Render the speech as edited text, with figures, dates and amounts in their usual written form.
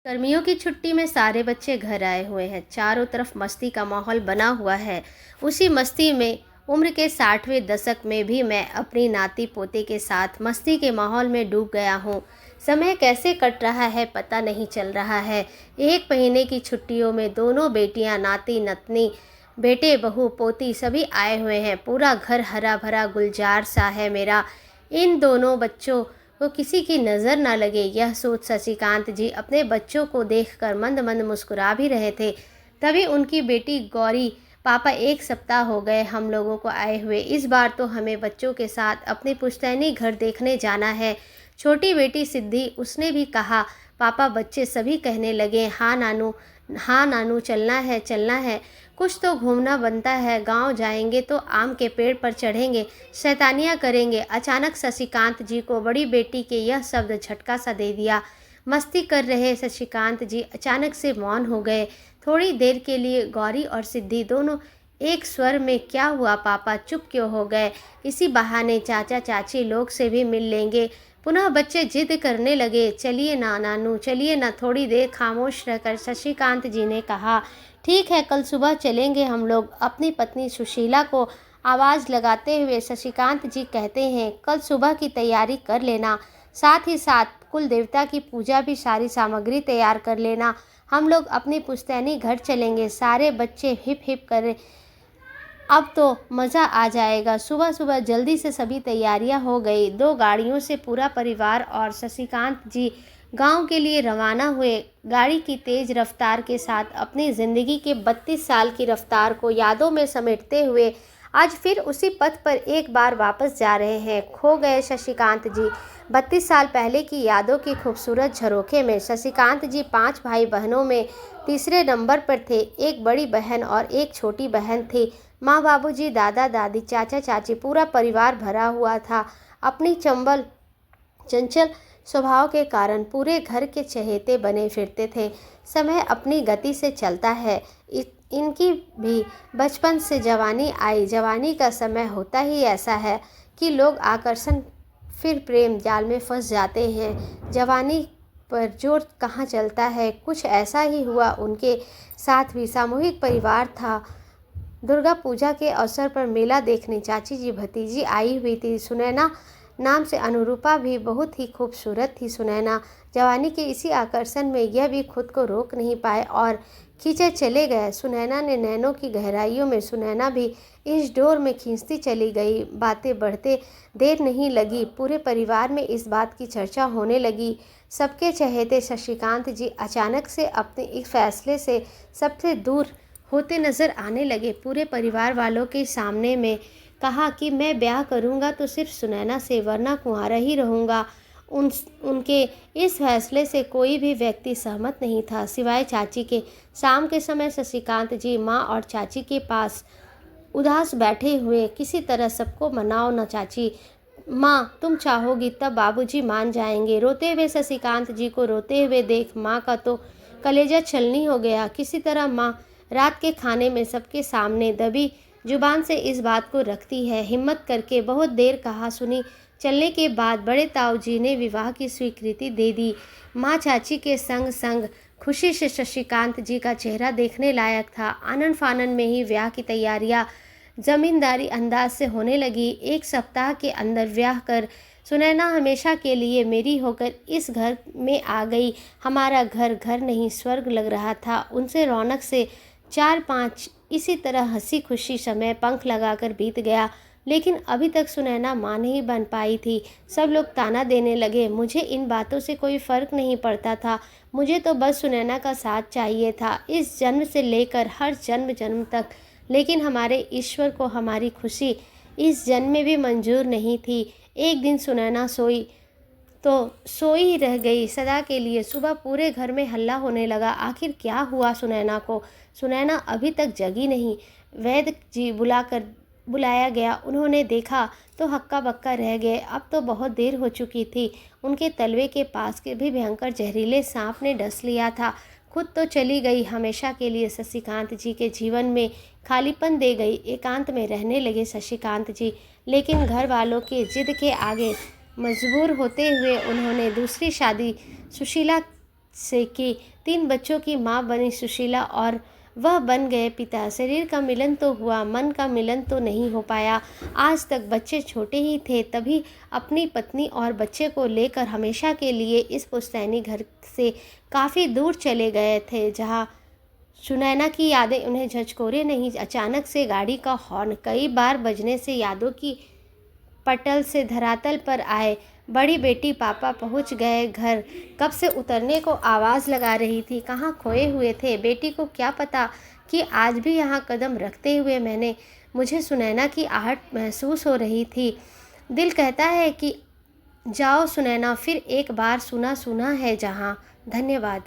गर्मियों की छुट्टी में सारे बच्चे घर आए हुए हैं। चारों तरफ मस्ती का माहौल बना हुआ है। उसी मस्ती में उम्र के 60वें दशक में भी मैं अपनी नाती पोते के साथ मस्ती के माहौल में डूब गया हूँ। समय कैसे कट रहा है पता नहीं चल रहा है। 1 महीने की छुट्टियों में दोनों बेटियां, नाती नतनी, बेटे बहू पोती सभी आए हुए हैं। पूरा घर हरा भरा गुलजार सा है मेरा। इन दोनों बच्चों को किसी की नज़र ना लगे, यह सोच शशिकांत जी अपने बच्चों को देखकर मंद मंद मुस्कुरा भी रहे थे। तभी उनकी बेटी गौरी, पापा 1 सप्ताह हो गए हम लोगों को आए हुए, इस बार तो हमें बच्चों के साथ अपनी पुश्तैनी घर देखने जाना है। छोटी बेटी सिद्धि, उसने भी कहा पापा। बच्चे सभी कहने लगे हाँ नानू, हाँ नानू, चलना है चलना है। कुछ तो घूमना बनता है। गांव जाएंगे तो आम के पेड़ पर चढ़ेंगे, शैतानियाँ करेंगे। अचानक शशिकांत जी को बड़ी बेटी के यह शब्द झटका सा दे दिया। मस्ती कर रहे शशिकांत जी अचानक से मौन हो गए। थोड़ी देर के लिए गौरी और सिद्धि दोनों एक स्वर में क्या हुआ पापा, चुप क्यों हो गए? इसी बहाने चाचा चाची लोग से भी मिल लेंगे। पुनः बच्चे जिद करने लगे, चलिए ना नानू, चलिए ना। थोड़ी देर खामोश रहकर शशिकांत जी ने कहा, ठीक है, कल सुबह चलेंगे हम लोग। अपनी पत्नी सुशीला को आवाज़ लगाते हुए शशिकांत जी कहते हैं, कल सुबह की तैयारी कर लेना, साथ ही साथ कुल देवता की पूजा भी सारी सामग्री तैयार कर लेना। हम लोग अपनी पुश्तैनी घर चलेंगे। सारे बच्चे हिप हिप कर, अब तो मज़ा आ जाएगा। सुबह सुबह जल्दी से सभी तैयारियां हो गई। 2 गाड़ियों से पूरा परिवार और शशिकांत जी गांव के लिए रवाना हुए। गाड़ी की तेज़ रफ्तार के साथ अपनी ज़िंदगी के 32 साल की रफ्तार को यादों में समेटते हुए आज फिर उसी पथ पर एक बार वापस जा रहे हैं। खो गए शशिकांत जी 32 साल पहले की यादों की खूबसूरत झरोखे में। शशिकांत जी 5 भाई बहनों में तीसरे नंबर पर थे। एक बड़ी बहन और एक छोटी बहन थी। माँ बाबूजी, दादा दादी, चाचा चाची, पूरा परिवार भरा हुआ था। अपनी चंचल स्वभाव के कारण पूरे घर के चहेते बने फिरते थे। समय अपनी गति से चलता है। इनकी भी बचपन से जवानी आई। जवानी का समय होता ही ऐसा है कि लोग आकर्षण फिर प्रेम जाल में फंस जाते हैं। जवानी पर जोर कहाँ चलता है। कुछ ऐसा ही हुआ उनके साथ भी। सामूहिक परिवार था। दुर्गा पूजा के अवसर पर मेला देखने चाची जी भतीजी आई हुई थी। सुनैना नाम से अनुरूपा भी बहुत ही खूबसूरत थी। सुनैना जवानी के इसी आकर्षण में यह भी खुद को रोक नहीं पाए और खींचे चले गए। सुनैना ने नैनों की गहराइयों में सुनैना भी इस डोर में खींचती चली गई। बातें बढ़ते देर नहीं लगी। पूरे परिवार में इस बात की चर्चा होने लगी। सबके चहेते शशिकांत जी अचानक से अपने इस फैसले से सबसे दूर होते नज़र आने लगे। पूरे परिवार वालों के सामने में कहा कि मैं ब्याह करूंगा तो सिर्फ सुनैना से, वरना कुंवारा ही रहूंगा। उनके इस फैसले से कोई भी व्यक्ति सहमत नहीं था सिवाय चाची के। शाम के समय शशिकांत जी माँ और चाची के पास उदास बैठे हुए, किसी तरह सबको मनाओ ना चाची, माँ तुम चाहोगी तब बाबूजी मान जाएंगे। रोते हुए शशिकांत जी को रोते हुए देख माँ का तो कलेजा छलनी हो गया। किसी तरह माँ रात के खाने में सबके सामने दबी जुबान से इस बात को रखती है। हिम्मत करके बहुत देर कहा सुनी चलने के बाद बड़े ताऊ जी ने विवाह की स्वीकृति दे दी। माँ चाची के संग संग खुशी से शशिकांत जी का चेहरा देखने लायक था। आनन फानन में ही ब्याह की तैयारियां जमींदारी अंदाज से होने लगी। 1 सप्ताह के अंदर ब्याह कर सुनैना हमेशा के लिए मेरी होकर इस घर में आ गई। हमारा घर घर नहीं स्वर्ग लग रहा था। उनसे रौनक से 4-5 इसी तरह हंसी खुशी समय पंख लगाकर बीत गया। लेकिन अभी तक सुनैना माँ नहीं बन पाई थी। सब लोग ताना देने लगे। मुझे इन बातों से कोई फ़र्क नहीं पड़ता था। मुझे तो बस सुनैना का साथ चाहिए था, इस जन्म से लेकर हर जन्म जन्म तक। लेकिन हमारे ईश्वर को हमारी खुशी इस जन्म में भी मंजूर नहीं थी। एक दिन सुनैना सोई तो सोई ही रह गई सदा के लिए। सुबह पूरे घर में हल्ला होने लगा। आखिर क्या हुआ सुनैना को? सुनैना अभी तक जगी नहीं। वैद्य जी बुलाया गया। उन्होंने देखा तो हक्का बक्का रह गए। अब तो बहुत देर हो चुकी थी। उनके तलवे के पास के भी भयंकर जहरीले सांप ने डस लिया था। खुद तो चली गई हमेशा के लिए। शशिकांत जी के जीवन में खालीपन दे गई। एकांत में रहने लगे शशिकांत जी। लेकिन घर वालों के जिद के आगे मजबूर होते हुए उन्होंने दूसरी शादी सुशीला से कि 3 बच्चों की माँ बनी सुशीला और वह बन गए पिता। शरीर का मिलन तो हुआ, मन का मिलन तो नहीं हो पाया। आज तक बच्चे छोटे ही थे, तभी अपनी पत्नी और बच्चे को लेकर हमेशा के लिए इस पुश्तैनी घर से काफ़ी दूर चले गए थे, जहाँ सुनैना की यादें उन्हें झकझोरे नहीं। अचानक से गाड़ी का हॉर्न कई बार बजने से यादों की पटल से धरातल पर आए। बड़ी बेटी पापा पहुंच गए घर, कब से उतरने को आवाज़ लगा रही थी, कहाँ खोए हुए थे। बेटी को क्या पता कि आज भी यहाँ कदम रखते हुए मुझे सुनैना की आहट महसूस हो रही थी। दिल कहता है कि जाओ सुनैना, फिर एक बार सुना सुना है जहाँ। धन्यवाद।